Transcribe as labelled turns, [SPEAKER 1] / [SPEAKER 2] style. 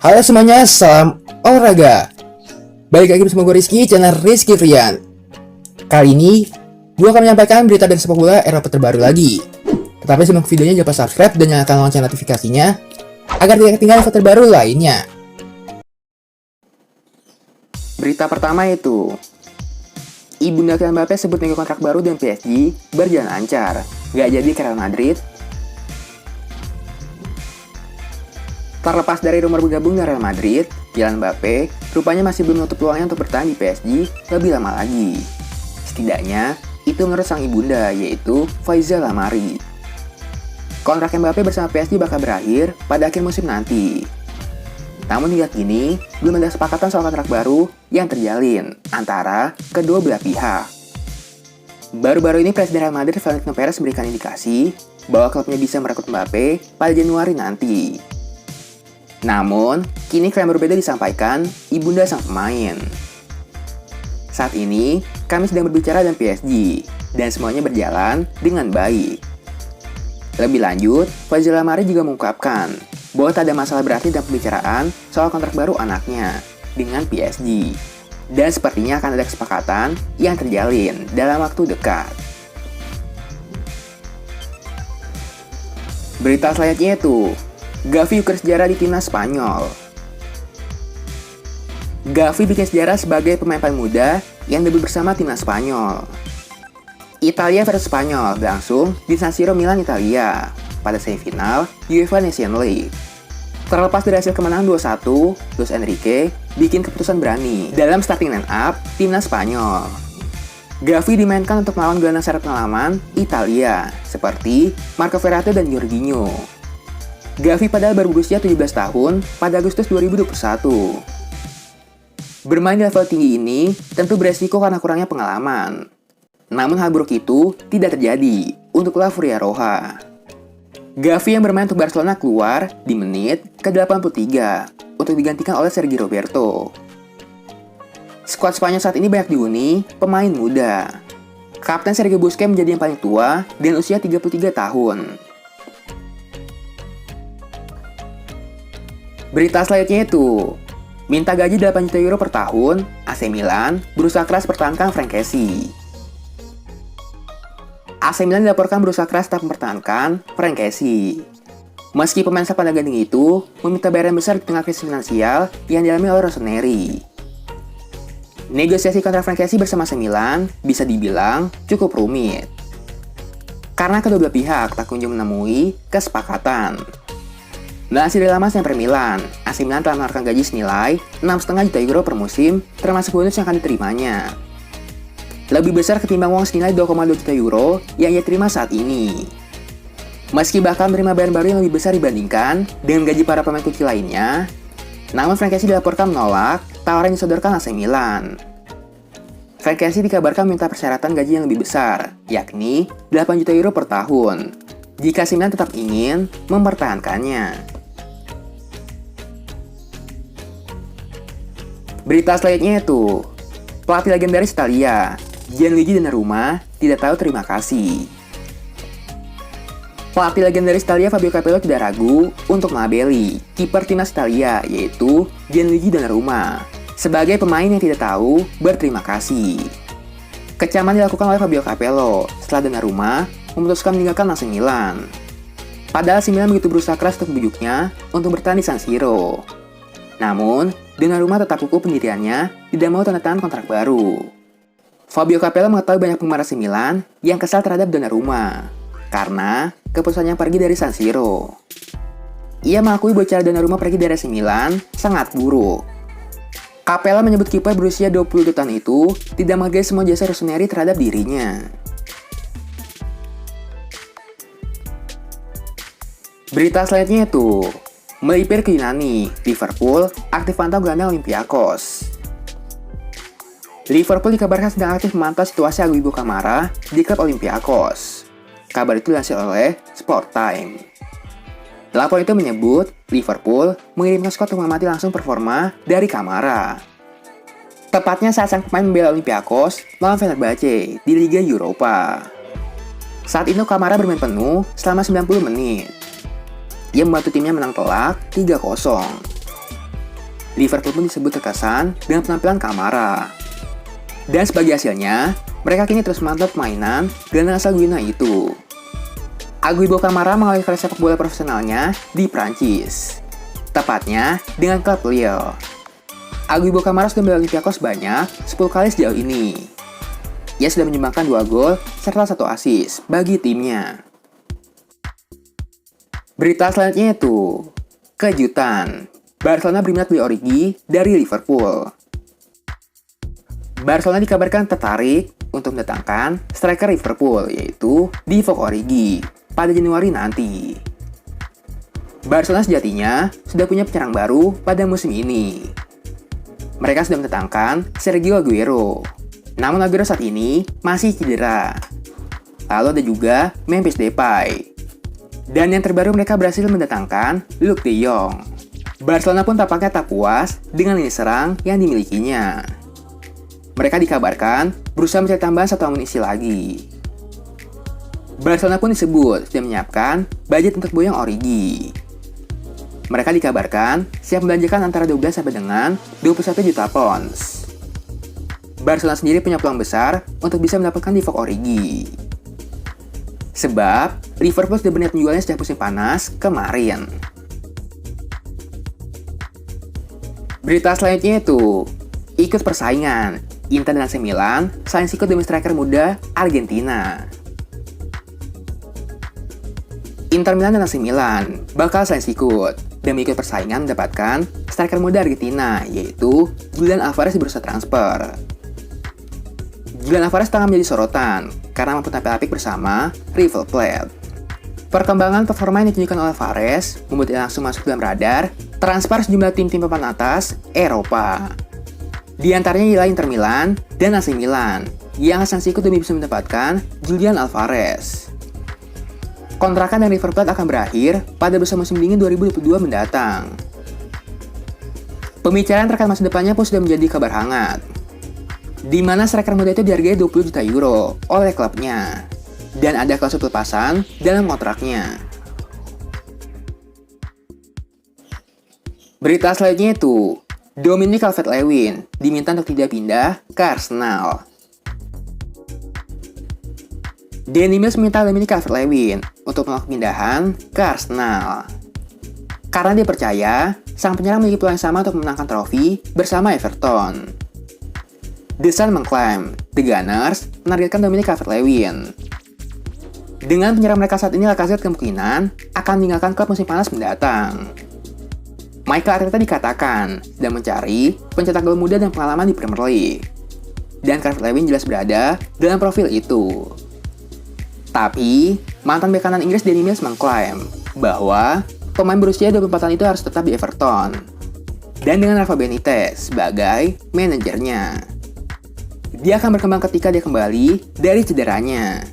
[SPEAKER 1] Halo semuanya, salam olahraga. Balik lagi bersama gue Rizky, channel Rizky Frian. Kali ini, gue akan menyampaikan berita dari sepak bola Eropa terbaru lagi. Tetapi sebelum videonya jangan lupa subscribe dan nyalakan lonceng notifikasinya agar tidak ketinggalan info terbaru lainnya. Berita pertama itu, Ibunda Kylian Mbappe sebut nego kontrak baru dengan PSG berjalan lancar. Gak jadi ke Real Madrid. Terlepas dari rumor bergabung dengan Real Madrid, Kylian Mbappe rupanya masih belum menutup peluangnya untuk bertahan di PSG lebih lama lagi. Setidaknya, itu menurut sang ibunda, yaitu Faiza Lamari. Kontrak Mbappe bersama PSG bakal berakhir pada akhir musim nanti. Namun hingga kini, belum ada kesepakatan soal kontrak baru yang terjalin antara kedua belah pihak. Baru-baru ini Presiden Real Madrid Florentino Perez memberikan indikasi bahwa klubnya bisa merekrut Mbappe pada Januari nanti. Namun, kini klaim berbeda disampaikan ibunda sang pemain. Saat ini, kami sedang berbicara dengan PSG, dan semuanya berjalan dengan baik. Lebih lanjut, Faiza Lamari juga mengungkapkan bahwa tak ada masalah berarti dalam pembicaraan soal kontrak baru anaknya dengan PSG. Dan sepertinya akan ada kesepakatan yang terjalin dalam waktu dekat. Berita selanjutnya itu, Gavi ukir sejarah di timnas Spanyol. Gavi bikin sejarah sebagai pemain paling muda yang debut bersama timnas Spanyol. Italia versus Spanyol berlangsung di San Siro, Milan, Italia pada semifinal UEFA Nations League. Terlepas dari hasil kemenangan 2-1, Luis Enrique bikin keputusan berani dalam starting line up timnas Spanyol. Gavi dimainkan untuk melawan gelandang sayap pengalaman Italia seperti Marco Verratti dan Jorginho. Gavi padahal baru berusia 17 tahun pada Agustus 2021. Bermain di level tinggi ini tentu beresiko karena kurangnya pengalaman. Namun hal buruk itu tidak terjadi untuk La Furia Roja. Gavi yang bermain untuk Barcelona keluar di menit ke-83 untuk digantikan oleh Sergi Roberto. Skuad Spanyol saat ini banyak dihuni pemain muda. Kapten Sergio Busquets menjadi yang paling tua dengan usia 33 tahun. Berita selanjutnya itu, minta gaji 8 juta euro per tahun, AC Milan berusaha keras pertahankan Frank Kessie. AC Milan dilaporkan berusaha keras tak mempertahankan Frank Kessie. Meski pemain sepadan gading itu meminta bayaran besar di tengah krisis finansial yang dialami oleh Rossoneri. Negosiasi kontrak Frank Kessie bersama AC Milan bisa dibilang cukup rumit. Karena kedua belah pihak tak kunjung menemui kesepakatan. Melansir dari laman Sempre Milan, AC Milan telah menawarkan gaji senilai 6,5 juta euro per musim, termasuk bonus yang akan diterimanya. Lebih besar ketimbang uang senilai 2,2 juta euro yang ia terima saat ini. Meski bahkan menerima bayaran baru yang lebih besar dibandingkan dengan gaji para pemain kunci lainnya, namun Frank Kessie dilaporkan menolak tawaran yang disodorkan AC Milan. Frank Kessie dikabarkan minta persyaratan gaji yang lebih besar, yakni 8 juta euro per tahun, jika AC Milan tetap ingin mempertahankannya. Berita selanjutnya itu, pelatih legendaris Italia, Gianluigi Donnarumma, tidak tahu terima kasih. Pelatih legendaris Italia Fabio Capello tidak ragu untuk melabeli kiper timnas Italia, yaitu Gianluigi Donnarumma, sebagai pemain yang tidak tahu berterima kasih. Kecaman dilakukan oleh Fabio Capello setelah Donnarumma memutuskan meninggalkan AC Milan. Padahal AC Milan begitu berusaha keras untuk membujuknya untuk bertahan di San Siro. Namun, Donnarumma tetap kukuh pendiriannya tidak mau tanda tangan kontrak baru. Fabio Capello mengetahui banyak penggemar AC Milan yang kesal terhadap Donnarumma karena keputusannya pergi dari San Siro. Ia mengakui bahwa cara Donnarumma pergi dari AC Milan sangat buruk. Capello menyebut kiper berusia 22 tahun itu tidak menghargai semua jasa Rossoneri terhadap dirinya. Berita selanjutnya itu, melipir ke Yunani, Liverpool aktif pantau gelandang Olympiakos. Liverpool dikabarkan sedang aktif memantau situasi Aguibo Camara di klub Olympiakos. Kabar itu dilansir oleh Sport Time. Laporan itu menyebut Liverpool mengirimkan skuad untuk mengamati langsung performa dari Camara. Tepatnya saat sang pemain membela Olympiakos melawan Fenerbahce di Liga Eropa. Saat itu Camara bermain penuh selama 90 menit. Ia membantu timnya menang telak 3-0. Liverpool pun disebut terkesan dengan penampilan Kamara. Dan sebagai hasilnya, mereka kini terus mantap mainan gelandang asal Guinea itu. Aguibo Kamara mengawali karir sepak bola profesionalnya di Prancis, tepatnya dengan klub Lille. Aguibo Kamara sudah membela Olympiakos sebanyak 10 kali sejauh ini. Ia sudah menyumbangkan 2 gol serta 1 assist bagi timnya. Berita selanjutnya itu, kejutan. Barcelona berminat beli Origi dari Liverpool. Barcelona dikabarkan tertarik untuk mendatangkan striker Liverpool, yaitu Divock Origi, pada Januari nanti. Barcelona sejatinya sudah punya penyerang baru pada musim ini. Mereka sudah mendatangkan Sergio Aguero. Namun Aguero saat ini masih cedera. Lalu ada juga Memphis Depay. Dan yang terbaru mereka berhasil mendatangkan Luuk de Jong. Barcelona pun tampaknya tak puas dengan lini serang yang dimilikinya. Mereka dikabarkan berusaha mencari tambahan 1 amunisi lagi. Barcelona pun disebut sudah menyiapkan budget untuk boyong Origi. Mereka dikabarkan siap membelanjakan antara 12 sampai dengan 21 juta pounds. Barcelona sendiri punya peluang besar untuk bisa mendapatkan Divock Origi. Sebab Liverpool sudah berniat menjualnya sejak musim panas kemarin. Berita selanjutnya itu, ikut persaingan. Inter dan AC Milan saling sikut demi striker muda Argentina. Inter Milan dan AC Milan bakal saling sikut demi ikut persaingan mendapatkan striker muda Argentina, yaitu Julian Alvarez di bursa transfer. Julian Alvarez tengah menjadi sorotan karena mampu tampil apik bersama River Plate. Perkembangan performa yang ditunjukkan oleh Alvarez membuat ia langsung masuk dalam radar transfer sejumlah tim-tim papan atas Eropa. Di antaranya ialah Inter Milan dan AC Milan yang akan sikut demi bisa mendapatkan Julian Alvarez. Kontrakan dengan River Plate akan berakhir pada bursa musim dingin 2022 mendatang. Pembicaraan terkait masa depannya pun sudah menjadi kabar hangat, di mana striker muda itu dihargai 20 juta euro oleh klubnya, dan ada klausul pelepasan dalam kontraknya. Berita selanjutnya itu, Dominic Calvert-Lewin diminta untuk tidak pindah ke Arsenal. Danny Mills meminta Dominic Calvert-Lewin untuk melakukan pindahan ke Arsenal. Karena dia percaya, sang penyerang memiliki peluang yang sama untuk memenangkan trofi bersama Everton. The Sun mengklaim, The Gunners menargetkan Dominic Calvert-Lewin. Dengan penyerang mereka saat ini, Lacazette kemungkinan akan meninggalkan klub musim panas mendatang. Mikel Arteta dikatakan sedang mencari pencetak gol muda dan pengalaman di Premier League. Dan Calvert-Lewin jelas berada dalam profil itu. Tapi, mantan bek kanan Inggris Danny Mills mengklaim bahwa pemain berusia 24 tahun itu harus tetap di Everton. Dan dengan Rafa Benitez sebagai manajernya. Dia akan berkembang ketika dia kembali dari cederanya.